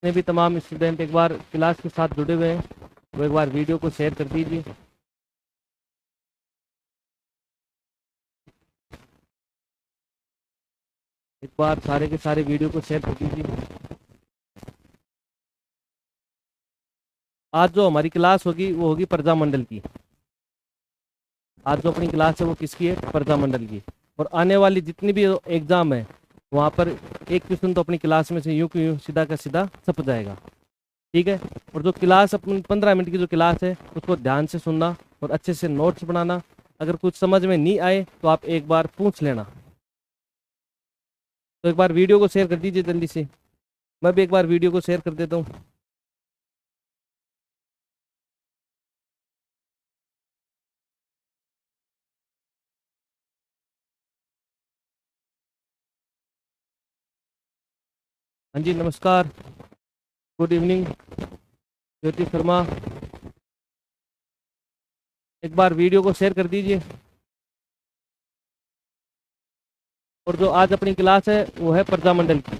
जितने भी तमाम स्टूडेंट एक बार क्लास के साथ जुड़े हुए हैं वो एक बार वीडियो को शेयर कर दीजिए। एक बार सारे के सारे वीडियो को शेयर कर दीजिए। आज जो हमारी क्लास होगी वो होगी प्रजामंडल की। आज जो अपनी क्लास है वो किसकी है? प्रजामंडल की। और आने वाली जितनी भी एग्जाम है वहाँ पर एक क्वेश्चन तो अपनी क्लास में से यूं कि यूं सीधा का सीधा छप जाएगा। ठीक है। और जो क्लास अपनी 15 मिनट की जो क्लास है उसको ध्यान से सुनना और अच्छे से नोट्स बनाना। अगर कुछ समझ में नहीं आए तो आप एक बार पूछ लेना। तो एक बार वीडियो को शेयर कर दीजिए जल्दी से। मैं भी एक बार वीडियो को शेयर कर देता हूँ। हाँ जी, नमस्कार, गुड इवनिंग ज्योति शर्मा। एक बार वीडियो को शेयर कर दीजिए। और जो आज अपनी क्लास है वो है प्रजामंडल की।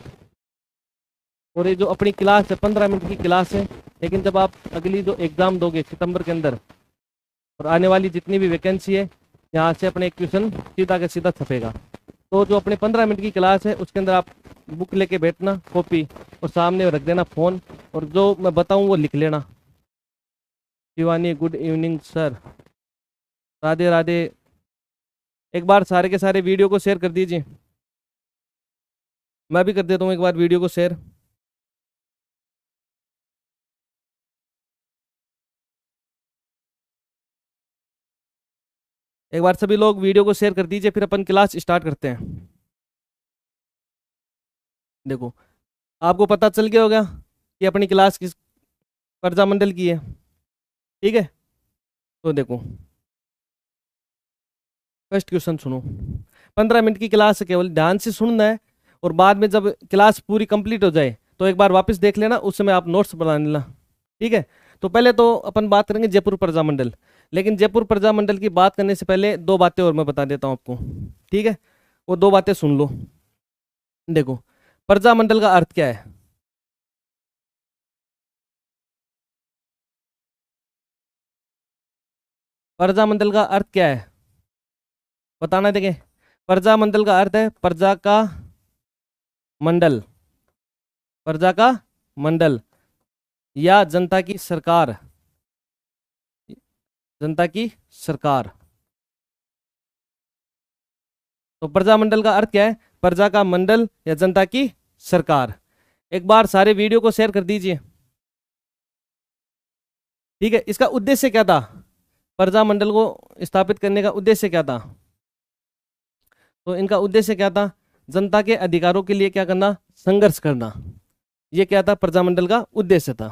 और ये जो अपनी क्लास है 15 मिनट की क्लास है, लेकिन जब आप अगली जो एग्ज़ाम दोगे सितंबर के अंदर और आने वाली जितनी भी वैकेंसी है यहाँ से अपने क्वेश्चन सीधा का सीधा छपेगा। तो जो अपने 15 मिनट की क्लास है उसके अंदर आप बुक लेके बैठना, कॉपी, और सामने रख देना फ़ोन, और जो मैं बताऊँ वो लिख लेना। Shivani, good evening sir, Radhe Radhe. एक बार सारे के सारे वीडियो को शेयर कर दीजिए। मैं भी कर देता हूँ एक बार वीडियो को शेयर। एक बार सभी लोग वीडियो को शेयर कर दीजिए, फिर अपन क्लास स्टार्ट करते हैं। देखो, आपको पता चल गया होगा कि अपनी क्लास किस प्रजामंडल की है। ठीक है। तो देखो, फर्स्ट क्वेश्चन सुनो। 15 मिनट की क्लास है, केवल ध्यान से सुनना है। और बाद में जब क्लास पूरी कंप्लीट हो जाए तो एक बार वापस देख लेना, उस समय आप नोट्स बना लेना। ठीक है। तो पहले तो अपन बात करेंगे जयपुर प्रजामंडल। लेकिन जयपुर प्रजामंडल की बात करने से पहले दो बातें और मैं बता देता हूँ आपको। ठीक है। वो दो बातें सुन लो। देखो, प्रजामंडल का अर्थ क्या है? प्रजामंडल का अर्थ क्या है बताना। देखें, प्रजामंडल का अर्थ है प्रजा का मंडल, प्रजा का मंडल या जनता की सरकार, जनता की सरकार। तो प्रजामंडल का अर्थ क्या है? प्रजा का मंडल या जनता की सरकार। एक बार सारे वीडियो को शेयर कर दीजिए। ठीक है। इसका उद्देश्य क्या था? प्रजामंडल को स्थापित करने का उद्देश्य क्या था? तो इनका उद्देश्य क्या था? जनता के अधिकारों के लिए क्या करना? संघर्ष करना। ये क्या था? प्रजामंडल का उद्देश्य था।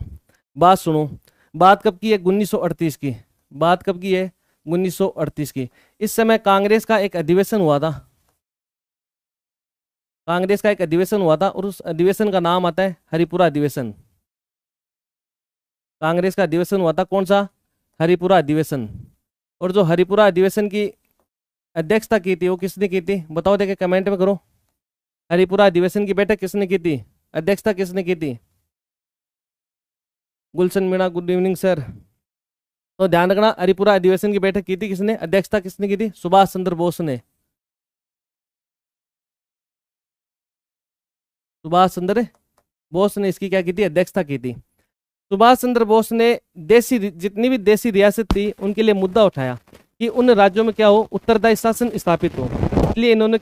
बात सुनो, बात कब की है? 1938 की। बात कब की है? 1938 की। इस समय कांग्रेस का एक अधिवेशन हुआ था। कांग्रेस का एक अधिवेशन हुआ था और उस अधिवेशन का नाम आता है हरिपुरा अधिवेशन। कांग्रेस का अधिवेशन हुआ था, कौन सा? हरिपुरा अधिवेशन। और जो हरिपुरा अधिवेशन की अध्यक्षता की थी वो किसने की थी? बताओ, देखे कमेंट में करो। हरिपुरा अधिवेशन की बैठक किसने की थी? अध्यक्षता किसने की थी? गुलशन मीणा, गुड इवनिंग सर। तो ध्यान रखना, हरिपुरा अधिवेशन की बैठक की थी किसने? अध्यक्षता किसने की थी? सुभाष चंद्र बोस ने। सुभाष चंद्र बोस ने इसकी क्या की थी? अध्यक्षता की थी। सुभाष चंद्र बोस ने देसी जितनी भी देसी रियासत थी उनके लिए मुद्दा उठाया कि उन राज्यों में क्या हो? उत्तरदायी शासन स्थापित हो। इसलिए इन्होंने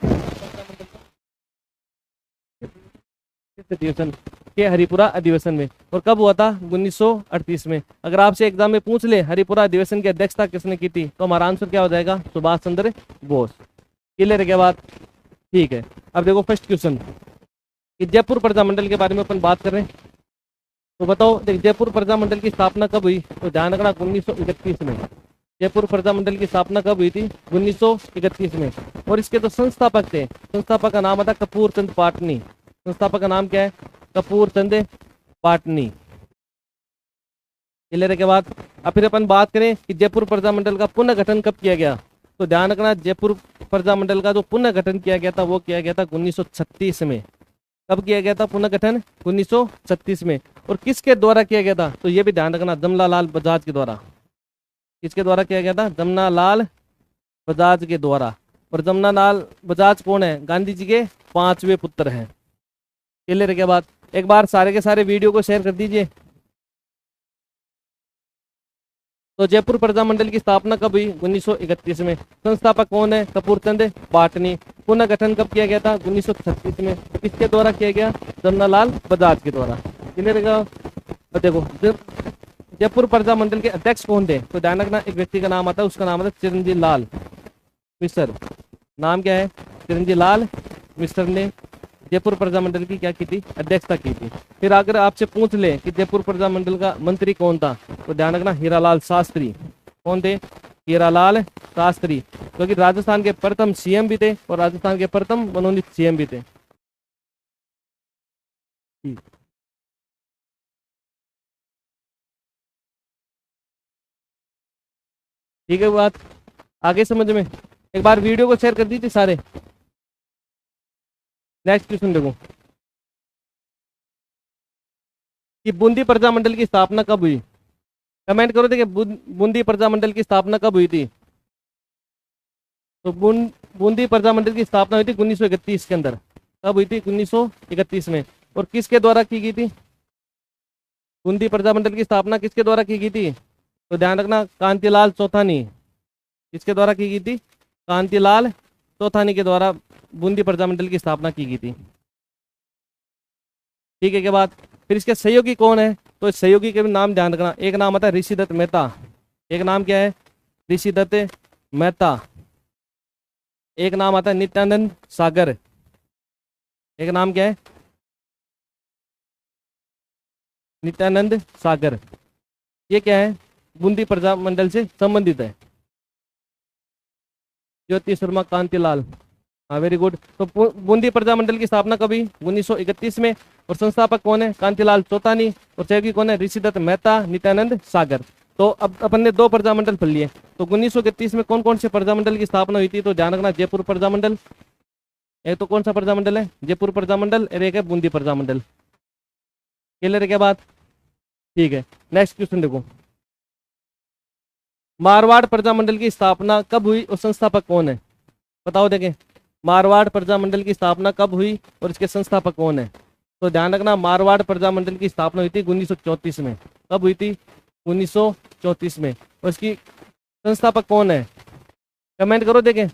अधिवेशन के हरिपुरा अधिवेशन में। और कब हुआ था? 1938 में। अगर आपसे एग्जाम में पूछ ले हरिपुरा अधिवेशन की अध्यक्षता किसने की थी तो हमारा आंसर क्या हो जाएगा? सुभाष चंद्र बोस। क्लियर है क्या बात? ठीक है। अब देखो फर्स्ट क्वेश्चन कि जयपुर प्रजामंडल के बारे में अपन बात कर रहे हैं। तो बताओ, देख, जयपुर प्रजामंडल की स्थापना कब हुई? तो ध्यान रखना, 1931 में। जयपुर प्रजामंडल की स्थापना कब हुई थी? 1931 में। और इसके तो संस्थापक थे, संस्थापक का नाम था कपूर चंद पाटनी। संस्थापक का नाम क्या है? कपूर चंद पाटनी। क्लियर है के बाद? अब फिर अपन बात करें कि जयपुर प्रजामंडल का पुनर्गठन कब किया गया। तो ध्यान रखना, जयपुर प्रजामंडल का जो पुनर्गठन किया गया था वो किया गया था 1936 में। कब किया गया था पुनर्गठन? 1936 में। और किसके द्वारा किया गया था? तो ये भी ध्यान रखना, जमनालाल बजाज के द्वारा। किसके द्वारा किया गया था? जमनालाल बजाज के द्वारा। और जमनालाल बजाज कौन है? गांधी जी के 5वें पुत्र हैं। क्लियर के बाद एक बार सारे के सारे वीडियो को शेयर कर दीजिए। तो जयपुर प्रजामंडल की स्थापना कब हुई? 1931 में। संस्थापक कौन है? कपूर चंद पाटनी। पुनर्गठन कब किया गया था? 1936 में। किसके द्वारा किया गया? जमनालाल बजाज के द्वारा। क्लियर है? और देखो जयपुर प्रजामंडल के अध्यक्ष कौन थे? तो ध्यान रखना, एक व्यक्ति का नाम आता है, उसका नाम आता है चिरंजीव लाल मिश्र। नाम क्या है? चिरंजीव लाल मिश्र ने जयपुर प्रजामंडल की क्या की थी? अध्यक्षता की थी। फिर अगर आपसे पूछ ले कि जयपुर प्रजामंडल का मंत्री कौन था, तो ध्यान रखना हीरालाल शास्त्री। कौन थे? हीरालाल शास्त्री, क्योंकि राजस्थान के प्रथम सीएम भी थे और राजस्थान के प्रथम मनोनीत सीएम भी थे। ठीक है बात आगे समझ में? एक बार वीडियो को शेयर कर दीजिए सारे। नेक्स्ट क्वेश्चन देखो कि बूंदी प्रजामंडल की स्थापना कब हुई? कमेंट करो। देखिए बूंदी प्रजामंडल की स्थापना कब हुई थी? तो बूंदी प्रजामंडल की स्थापना हुई थी 1931 के अंदर। कब हुई थी? 1931 में। और किसके द्वारा की गई थी? बूंदी प्रजामंडल की स्थापना किसके द्वारा की गई थी? तो ध्यान रखना कांतिलाल चौथानी। किसके द्वारा की गई थी? कांतिलाल चौथानी के द्वारा बूंदी प्रजामंडल की स्थापना की गई थी। ठीक है के बाद फिर इसके सहयोगी कौन है? तो सहयोगी के भी नाम ध्यान रखना। एक नाम आता है ऋषिदत्त मेहता। एक नाम क्या है? ऋषिदत्त मेहता। एक नाम आता है नित्यानंद सागर। एक नाम क्या है? नित्यानंद सागर। ये क्या है? बूंदी प्रजामंडल से संबंधित है। ज्योति शर्मा कांतिलाल। हाँ वेरी गुड। तो बूंदी प्रजामंडल की स्थापना कभी? 1931 में। और संस्थापक कौन है? कांतिलाल चौतानी। और सहयोगी कौन है? ऋषिदत्त मेहता, नित्यानंद सागर। तो अब अपन ने 2 प्रजामंडल पढ़ लिए। तो 1931 में कौन कौन से प्रजामंडल की स्थापना हुई थी? तो ध्यान रखना जयपुर प्रजामंडल, एक तो कौन सा प्रजामंडल है? जयपुर प्रजामंडल, और एक है बूंदी प्रजामंडल। क्लियर है क्या बात? ठीक है नेक्स्ट क्वेश्चन देखो, मारवाड़ प्रजामंडल की स्थापना कब हुई और संस्थापक कौन है? बताओ देखें, मारवाड़ प्रजामंडल की स्थापना कब हुई और इसके संस्थापक कौन है? तो ध्यान रखना मारवाड़ प्रजामंडल की स्थापना हुई थी 1934 में। कब हुई थी? 1934 में। और इसकी संस्थापक कौन है? कमेंट करो देखें,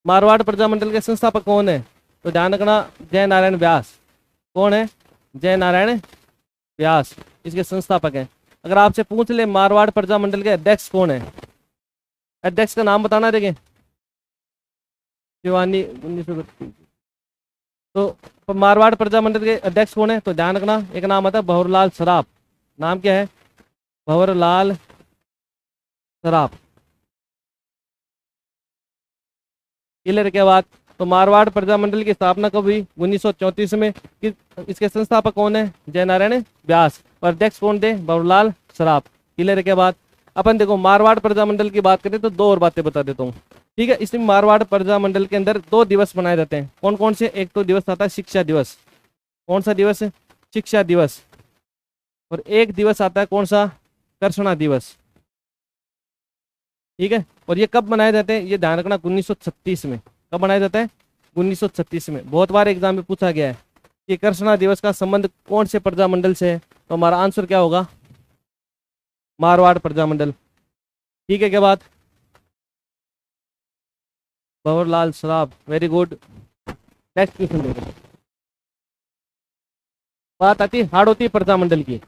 मारवाड़ प्रजामंडल के संस्थापक कौन है? तो ध्यान रखना जय नारायण व्यास। कौन है? जय नारायण व्यास इसके संस्थापक हैं। अगर आपसे पूछ ले मारवाड़ प्रजामंडल के अध्यक्ष कौन है? अध्यक्ष का नाम बताना देखें। शिवानी 1932। तो मारवाड़ प्रजामंडल के अध्यक्ष कौन है? तो ध्यान रखना एक नाम आता है भंवरलाल सराफ। नाम क्या है? भंवरलाल सराफ। क्लियर के बाद तो मारवाड़ प्रजामंडल की स्थापना कब हुई? 1934 में। इसके संस्थापक कौन है? जय नारायण व्यास। और अध्यक्ष कौन थे? भंवरलाल सराफ। क्लियर के बाद अपन देखो मारवाड़ प्रजामंडल की बात करें तो 2 और बातें बता देता हूँ। ठीक है, इसमें मारवाड़ प्रजामंडल के अंदर 2 दिवस मनाए जाते हैं। कौन कौन से? एक तो दिवस आता है शिक्षा दिवस। कौन सा दिवस है? शिक्षा दिवस। और एक दिवस आता है कौन सा? कर्षणा दिवस। ठीक है, और ये कब मनाए जाते हैं? ये ध्यान रखना 1936 में। कब मनाया जाता है? 1936 में। बहुत बार एग्जाम में पूछा गया है कि कर्षणा दिवस का संबंध कौन से प्रजामंडल से है? तो हमारा आंसर क्या होगा? मारवाड़ प्रजामंडल। ठीक है क्या बात? Bhanwarlal Saraf, very good. Next question देखो, बात आती है हाड़ौती प्रजामंडल की।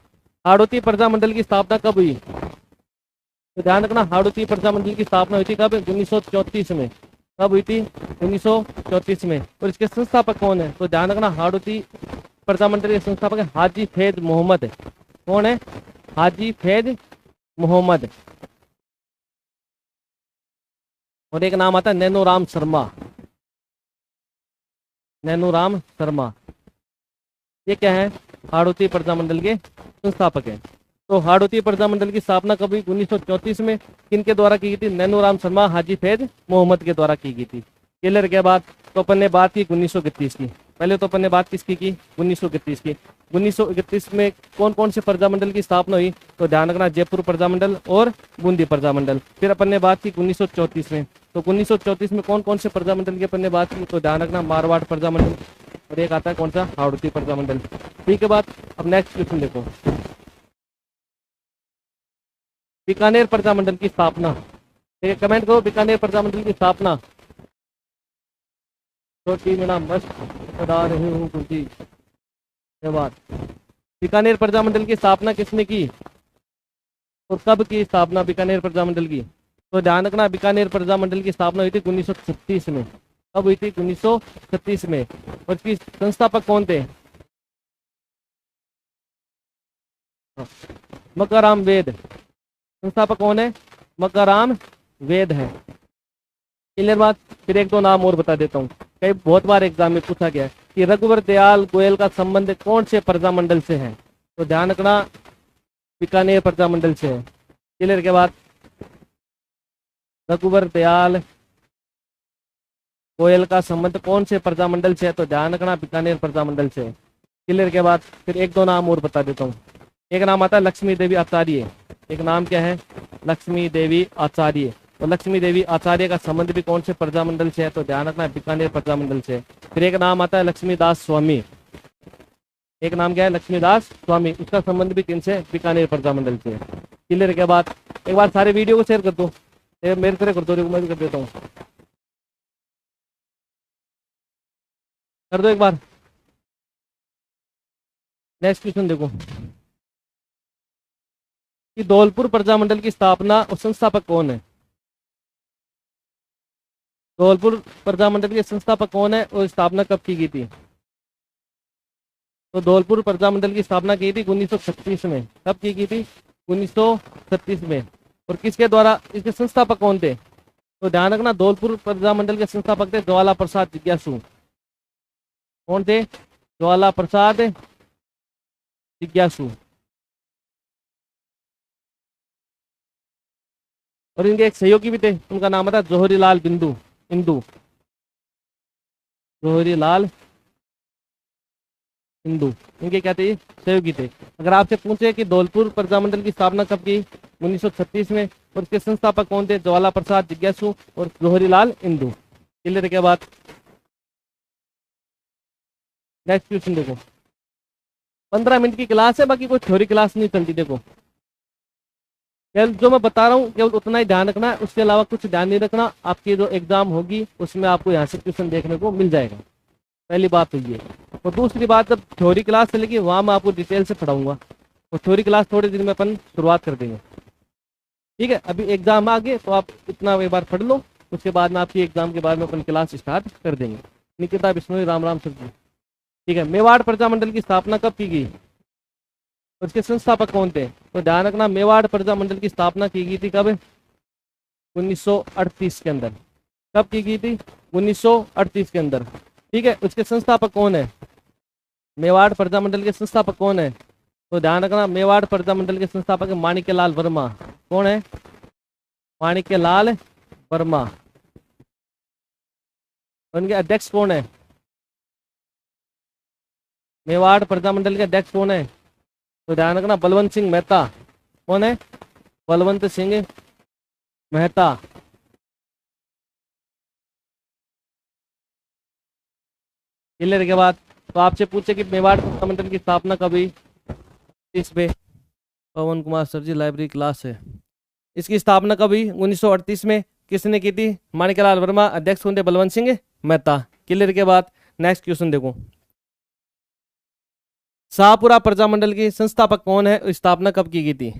हाड़ौती प्रजामंडल की स्थापना कब हुई? तो ध्यान रखना हाड़ौती प्रजामंडल की स्थापना हुई थी कब? 1934 में। कब हुई थी? 1934 में। और इसके संस्थापक कौन है? तो ध्यान रखना हाड़ौती प्रजामंडल के संस्थापक है हाजी फैज मोहम्मद। कौन है? हाजी फैज मोहम्मद। और एक नाम आता है नैनोराम शर्मा। नैनोराम शर्मा ये क्या है? हाड़ौती प्रजामंडल के संस्थापक हैं। तो हाड़ौती प्रजामंडल की स्थापना कभी 1934 में किनके द्वारा की गई थी? नैनोराम शर्मा, हाजी फैज मोहम्मद के द्वारा की गई थी। क्लियर के बाद तो अपन ने बात की 1931 की। पहले तो अपन ने बात किसकी की, 1931 की। 1931 में कौन कौन से प्रजामंडल की स्थापना हुई, तो ध्यान रखना जयपुर प्रजामंडल और बूंदी प्रजामंडल। फिर अपन ने बात की 1934 में, तो 1934 में कौन कौन से प्रजामंडल की अपन ने बात की, तो ध्यान रखना मारवाड़ प्रजामंडल और एक आता है कौन सा, हाड़ौती प्रजामंडल। ठीक है बात। अब नेक्स्ट क्वेश्चन देखो, बीकानेर प्रजामंडल की स्थापना। ठीक है, कमेंट करो बीकानेर प्रजामंडल की स्थापना। छोटी मीना मस्त बता रही हूँ कुर्सी। बात, बीकानेर प्रजामंडल की स्थापना किसने की और कब की स्थापना बीकानेर प्रजामंडल की, तो ध्यान रखना बीकानेर प्रजामंडल की स्थापना हुई थी 1936 में। कब हुई थी, 1936 में। और इसकी संस्थापक कौन थे, मक्काराम वेद। संस्थापक कौन है, मक्काराम वेद है। क्लियर बात। फिर एक दो नाम और बता देता हूँ, कई बहुत बार एग्जाम में पूछा गया है कि रघुवर दयाल गोयल का संबंध कौन से प्रजामंडल से है, तो ध्यान रखना बीकानेर प्रजामंडल से है। क्लियर के बाद, रघुवर दयाल गोयल का संबंध कौन से प्रजामंडल से है, तो ध्यान रखना बीकानेर प्रजामंडल से है। क्लियर के बाद फिर एक दो नाम और बता देता हूँ। एक नाम आता है लक्ष्मी देवी आचार्य। एक नाम क्या है, लक्ष्मी देवी आचार्य। तो लक्ष्मी देवी आचार्य का संबंध भी कौन से प्रजामंडल से है, तो ध्यान रखना बीकानेर प्रजामंडल से। फिर एक नाम आता है लक्ष्मीदास स्वामी। एक नाम क्या है, लक्ष्मीदास स्वामी। उसका संबंध भी किन से, बीकानेर प्रजामंडल से। क्लियर के बाद एक बार सारे वीडियो को शेयर कर दो, मेरे तरह कर दो, मैं भी कर देता हूँ, कर दो एक बार। नेक्स्ट क्वेश्चन देखो कि धौलपुर प्रजामंडल की स्थापना और संस्थापक कौन है। धौलपुर प्रजामंडल के संस्थापक कौन है और स्थापना कब की गई थी, तो धौलपुर प्रजामंडल की स्थापना की थी 1936 में। कब की गई थी, 1936 में। और किसके द्वारा, इसके संस्थापक कौन थे, तो ध्यान रखना धौलपुर प्रजामंडल के संस्थापक थे ज्वाला प्रसाद जिज्ञासु। कौन थे, ज्वाला प्रसाद जिज्ञासु। और इनके एक सहयोगी भी थे, उनका नाम था जौहरी लाल इंदू। जौहरी लाल इंदू, इनके क्या थे, सहयोगी थे। अगर आपसे पूछे कि धौलपुर प्रजामंडल की स्थापना कब की, 1936 में। और इसके संस्थापक कौन थे, ज्वाला प्रसाद जिज्ञासु और जौहरी लाल इंदू। क्लियर के बाद नेक्स्ट क्वेश्चन देखो, 15 मिनट की क्लास है, बाकी कोई थ्योरी क्लास नहीं चलती। देखो केवल जो मैं बता रहा हूँ केवल उतना ही ध्यान रखना है, उसके अलावा कुछ ध्यान नहीं रखना। आपकी जो एग्जाम होगी उसमें आपको यहाँ से क्वेश्चन देखने को मिल जाएगा। पहली बात तो ये। और दूसरी बात, जब थ्योरी क्लास चलेगी वहाँ मैं आपको डिटेल से पढ़ाऊंगा, और थ्योरी क्लास थोड़े दिन में अपन शुरुआत कर देंगे। ठीक है, अभी एग्जाम आ गए तो आप इतना एक बार पढ़ लो, उसके बाद में आपकी एग्जाम के बाद में अपन क्लास स्टार्ट कर देंगे। निकिता बिश्नोई, राम राम सर जी। ठीक है, मेवाड़ प्रजामंडल की स्थापना कब की गई, उसके संस्थापक कौन थे, तो ध्यान रखना मेवाड़ प्रजामंडल की स्थापना की गई थी कब, 1938 के अंदर। कब की गई थी, 1938 के अंदर। ठीक है, उसके संस्थापक कौन है, मेवाड़ प्रजामंडल के संस्थापक कौन है, तो ध्यान रखना मेवाड़ प्रजामंडल के संस्थापक माणिक्यलाल वर्मा। कौन है, माणिक्यलाल वर्मा। उनके अध्यक्ष कौन है, मेवाड़ प्रजामंडल के अध्यक्ष कौन है, तो ध्यान रखना बलवंत सिंह मेहता। कौन है, बलवंत सिंह मेहता। क्लियर के बाद तो आपसे पूछे कि मेवाड़ प्रजामंडल की स्थापना कब हुई, इसमें पवन कुमार सर जी लाइब्रेरी क्लास है। इसकी स्थापना कब हुई, 1938 में। किसने की थी, माणिक्यलाल वर्मा। अध्यक्ष कौन थे, बलवंत सिंह मेहता। क्लियर के बाद नेक्स्ट क्वेश्चन देखो, शाहपुरा प्रजामंडल की संस्थापक कौन है, स्थापना कब की गई थी,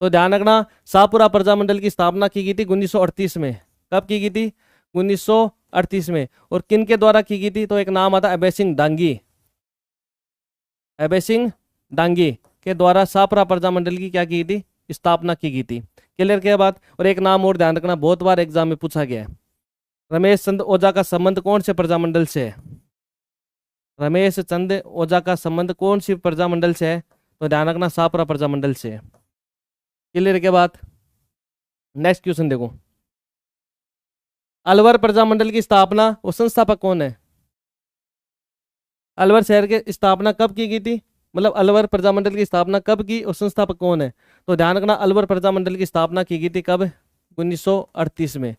तो ध्यान रखना शाहपुरा प्रजामंडल की स्थापना की गई थी 1938 में। कब की गई थी, 1938 में। और किन के द्वारा की गई थी, तो एक नाम आता अभय सिंह डांगी। अभय सिंह डांगी के द्वारा शाहपुरा प्रजामंडल की क्या की गई थी, स्थापना की गई थी। क्लियर के बाद और एक नाम और ध्यान रखना, बहुत बार एग्जाम में पूछा गया है, रमेश चंद्र ओझा का संबंध कौन से प्रजामंडल से है, रमेश चंद्र ओझा का संबंध कौन सी प्रजामंडल से है, तो ध्यान रखना शाहपुरा प्रजामंडल से है। क्लियर के बाद नेक्स्ट क्वेश्चन देखो, अलवर प्रजामंडल की स्थापना और संस्थापक कौन है, अलवर शहर की स्थापना कब की गई थी, मतलब अलवर प्रजामंडल की स्थापना कब की और संस्थापक कौन है? तो ध्यान रखना, अलवर प्रजामंडल की स्थापना की गई थी कब? 1938 में।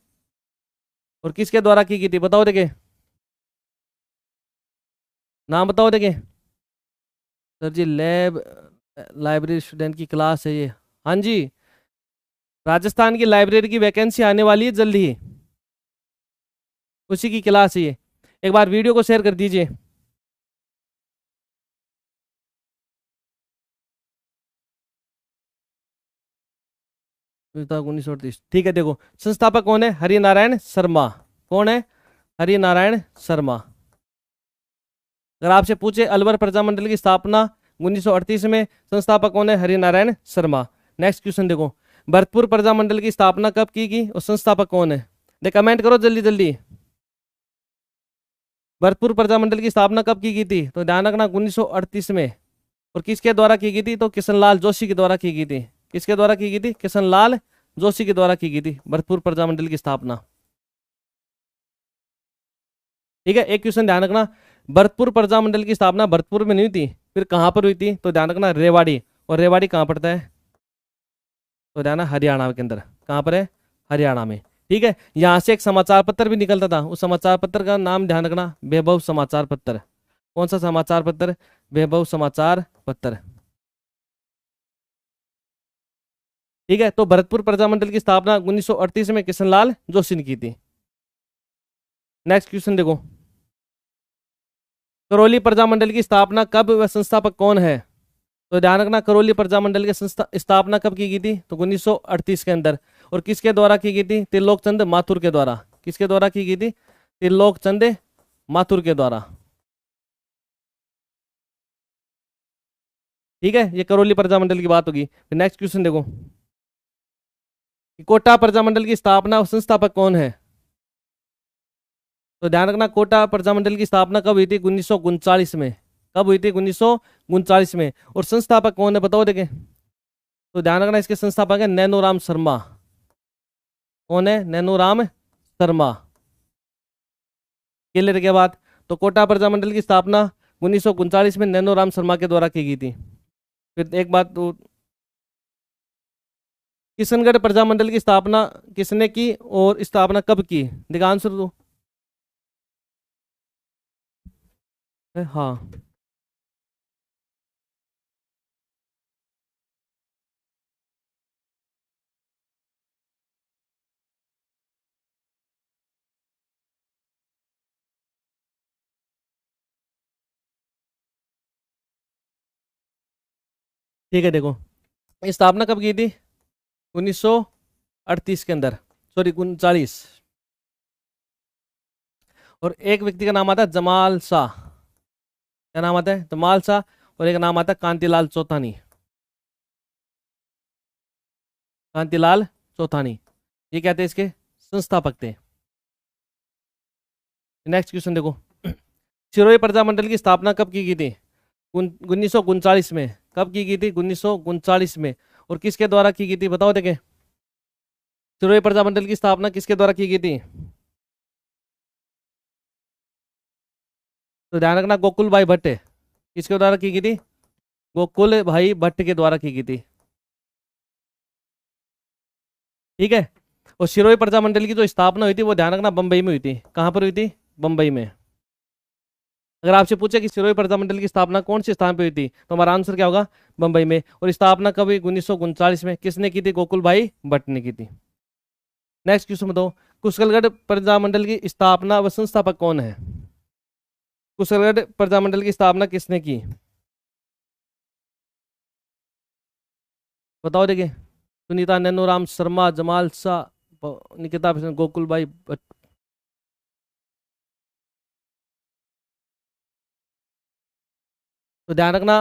और किसके द्वारा की गई थी बताओ देखे, नाम बताओ देखे। सर जी लैब लाइब्रेरी स्टूडेंट की क्लास है ये। हाँ जी, राजस्थान की लाइब्रेरी की वैकेंसी आने वाली है जल्दी ही, उसी की क्लास है ये। एक बार वीडियो को शेयर कर दीजिए। 1938, ठीक है। देखो संस्थापक कौन है, हरिनारायण शर्मा। कौन है? हरिनारायण शर्मा। अगर आपसे पूछे अलवर प्रजामंडल की स्थापना 1938 में, संस्थापक कौन है? हरिनारायण शर्मा। नेक्स्ट क्वेश्चन देखो, भरतपुर प्रजामंडल की स्थापना कब की गई और संस्थापक कौन है? देख कमेंट करो जल्दी जल्दी। भरतपुर प्रजामंडल की स्थापना कब की गई थी? तो ध्यान रखना 1938 में। और किसके द्वारा की गई थी? तो किशनलाल जोशी के द्वारा की गई थी। किसके द्वारा की गई थी? किशनलाल जोशी के द्वारा की गई थी भरतपुर प्रजामंडल की स्थापना। ठीक है, एक क्वेश्चन ध्यान रखना, भरतपुर प्रजामंडल की स्थापना भरतपुर में नहीं हुई थी, फिर कहां पर हुई थी? तो ध्यान रखना रेवाड़ी। और रेवाड़ी कहां पड़ता है? तो ध्यान हरियाणा के अंदर। कहां पर है? हरियाणा में। ठीक है, यहां से एक समाचार पत्र भी निकलता था, उस समाचार पत्र का नाम ध्यान रखना, वैभव समाचार पत्र। कौन सा समाचार पत्र? वैभव समाचार पत्र। ठीक है, तो भरतपुर प्रजामंडल की स्थापना 1938 में किशनलाल जोशी ने की थी। नेक्स्ट क्वेश्चन देखो, करौली प्रजामंडल की स्थापना कब व संस्थापक कौन है? तो ध्यान रखना, करौली प्रजामंडल की स्थापना कब की गई थी? तो 1938 के अंदर। और किसके द्वारा की गई थी? त्रिलोक चंद माथुर के द्वारा। किसके द्वारा की गई थी? त्रिलोक चंद माथुर के द्वारा। ठीक है, ये करौली प्रजामंडल की बात होगी। नेक्स्ट क्वेश्चन देखो, कोटा प्रजामंडल की स्थापना और संस्थापक कौन है? तो ध्यान रखना, कोटा प्रजामंडल की स्थापना कब हुई थी? 1939 में। कब हुई थी? 1939 में। और संस्थापक कौन है बताओ देखे। तो ध्यान रखना, इसके संस्थापक है नैनोराम शर्मा। कौन है? नैनोराम शर्मा। क्लियर के बाद, तो कोटा प्रजामंडल की स्थापना 1939 में नैनोराम शर्मा के द्वारा की गई थी। फिर एक बात तो, किशनगढ़ प्रजामंडल की स्थापना किसने की और स्थापना कब की? देखा आंसर दो। हाँ, ठीक है। देखो स्थापना कब की थी? 1938 के अंदर, सॉरी 39। और एक व्यक्ति का नाम आता है जमाल शाह। क्या नाम आता है? जमाल शाह। और एक नाम आता है कांतिलाल चौथानी। कांतिलाल चौथानी, ये कहते हैं इसके संस्थापक थे। नेक्स्ट क्वेश्चन देखो, सिरोही प्रजामंडल की स्थापना कब की गई थी? 1939 में। कब की गई थी? 1939 में। और किसके द्वारा की गई थी बताओ देखे। सिरोही प्रजामंडल की स्थापना किसके द्वारा की गई थी? तो ध्यान रखना, गोकुल भाई भट्ट। किसके द्वारा की गई थी? गोकुल भाई भट्ट के द्वारा की गई थी। ठीक है, और सिरोही प्रजामंडल की जो स्थापना हुई थी वो ध्यान रखना बंबई में हुई थी। कहां पर हुई थी? बंबई में। अगर आपसे पूछे कि सिरोही प्रजामंडल की स्थापना कौन से स्थान पर हुई थी, तो हमारा आंसर क्या होगा? बंबई में। और स्थापना कब हुई? 1939 में। किसने की थी? गोकुल भाई भट्ट ने की थी। नेक्स्ट क्वेश्चन बताओ, कुशलगढ़ प्रजामंडल की स्थापना व संस्थापक कौन है? कुशलगढ़ प्रजामंडल की स्थापना किसने की? बताओ देखिए। सुनीता नैनोराम शर्मा, जमाल शाह, निकिता गोकुल भाई भट्ट। तो ध्यान रखना,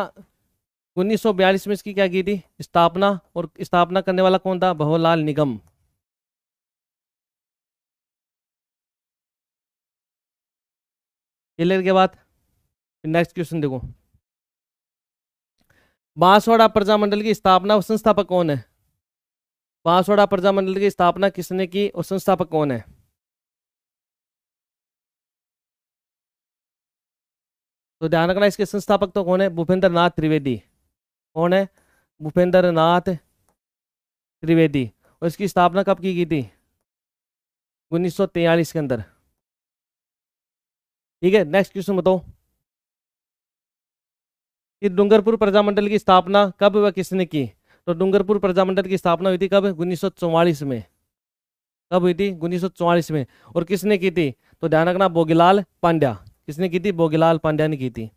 1942 में इसकी क्या की थी स्थापना, और स्थापना करने वाला कौन था? भंवरलाल निगम। क्लियर के बाद नेक्स्ट क्वेश्चन देखो, बांसवाड़ा प्रजामंडल की स्थापना और संस्थापक कौन है? बांसवाड़ा प्रजामंडल की स्थापना किसने की और संस्थापक कौन है? तो ध्यान रखना इसके संस्थापक तो कौन है, भूपेंद्र नाथ त्रिवेदी। कौन है, भूपेंद्र नाथ त्रिवेदी। और इसकी स्थापना कब की गई थी, 1943 के अंदर। ठीक है, नेक्स्ट क्वेश्चन बताओ कि डूंगरपुर प्रजामंडल की स्थापना कब व किसने की। तो डूंगरपुर प्रजामंडल की स्थापना हुई थी कब, 1944 में। कब हुई थी, 1944 में। और किसने की थी, तो ध्यान रखना भोगीलाल पांड्या। किसने की थी, भोगीलाल पांड्या ने की थी।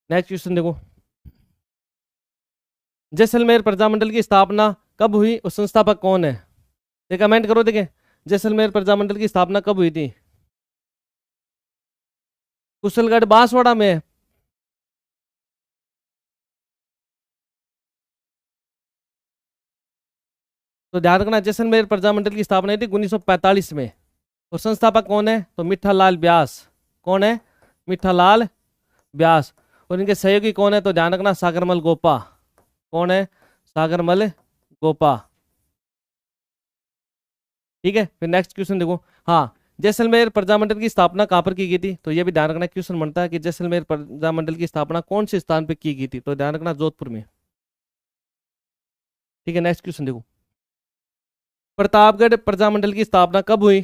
नेक्स्ट क्वेश्चन देखो, जैसलमेर प्रजामंडल की स्थापना कब हुई और संस्थापक कौन है। ये कमेंट करो देखें, जैसलमेर प्रजामंडल की स्थापना कब हुई थी। कुशलगढ़ बांसवाड़ा में। तो ध्यान रखना जैसलमेर प्रजामंडल की स्थापना हुई थी 1945 में। और संस्थापक कौन है, तो मिठालाल व्यास। कौन है, मिठालाल व्यास। और इनके सहयोगी कौन है, तो ध्यान रखना सागरमल गोपा। कौन है, सागरमल गोपा। ठीक है, फिर नेक्स्ट क्वेश्चन देखो। हाँ, जैसलमेर प्रजामंडल की स्थापना कहाँ पर की गई थी, तो ये भी ध्यान रखना क्वेश्चन बनता है कि जैसलमेर प्रजामंडल की स्थापना कौन से स्थान पर की गई थी, तो ध्यान रखना जोधपुर में। ठीक है, नेक्स्ट क्वेश्चन देखो, प्रतापगढ़ प्रजामंडल की स्थापना कब हुई।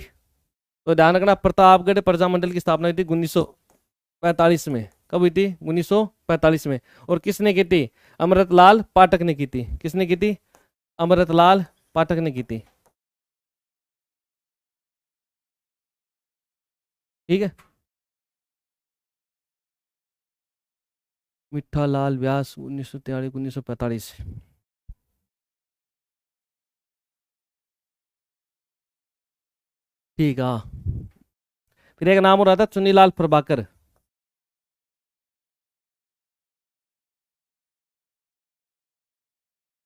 तो ध्यान रखना प्रतापगढ़ प्रजामंडल की स्थापना हुई थी 1945 में। कब हुई थी, 1945 में। और किसने की थी, अमृतलाल पाठक ने की थी। किसने की थी, अमृतलाल पाठक ने की थी। ठीक है, मिठालाल व्यास 1943 1945। ठीक है, हाँ। फिर एक नाम हो रहा था चुन्नीलाल प्रभाकर।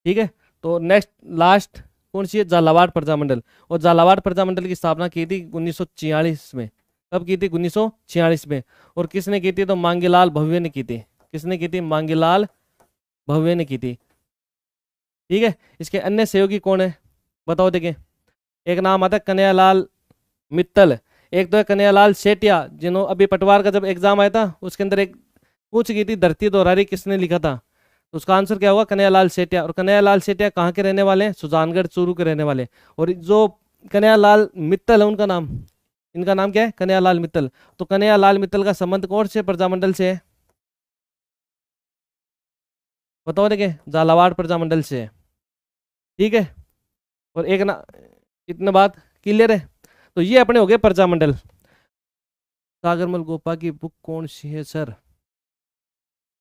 ठीक है, तो नेक्स्ट लास्ट कौन सी है, झालावाड़ प्रजामंडल। और झालावाड़ प्रजामंडल की स्थापना की थी 1946 में। कब की थी, 1946 में। और किसने की थी, तो मांगीलाल भव्य ने की थी। किसने की थी, मांगीलाल भव्य ने की थी। ठीक है, इसके अन्य सहयोगी कौन है, बताओ देखें। एक नाम आता है कन्हैयालाल मित्तल। एक तो है कन्हैयालाल सेठिया, जिन्हों अभी पटवार का जब एग्जाम आया था उसके अंदर एक पूछ गई थी, धरती दोहरारी किसने लिखा था। तो उसका आंसर क्या होगा, कन्हैयालाल सेठिया। और कन्हैयालाल सेठिया कहाँ के रहने वाले हैं, सुजानगढ़ चूरू के रहने वाले। और जो कन्हैयालाल मित्तल है उनका नाम, इनका नाम क्या है, कन्हैयालाल मित्तल। तो कन्हैयालाल मित्तल का संबंध कौन से प्रजामंडल से है, बताओ देखें, झालावाड़ प्रजामंडल से है। ठीक है, और एक ना, इतने बात क्लियर है। तो ये अपने हो गए प्रजामंडल। सागरमल गोपा की बुक कौन सी है सर,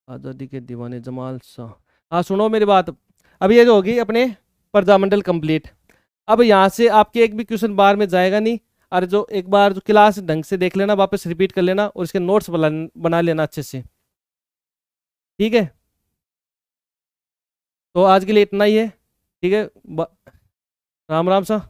आजादी के दीवाने, जमाल शाह। हाँ सुनो मेरी बात, अब ये जो होगी अपने प्रजामंडल कंप्लीट। अब यहाँ से आपके एक भी क्वेश्चन बाहर में जाएगा नहीं। और जो एक बार जो क्लास ढंग से देख लेना, वापस रिपीट कर लेना और इसके नोट्स बना लेना अच्छे से। ठीक है, तो आज के लिए इतना ही है। ठीक है, राम राम सा।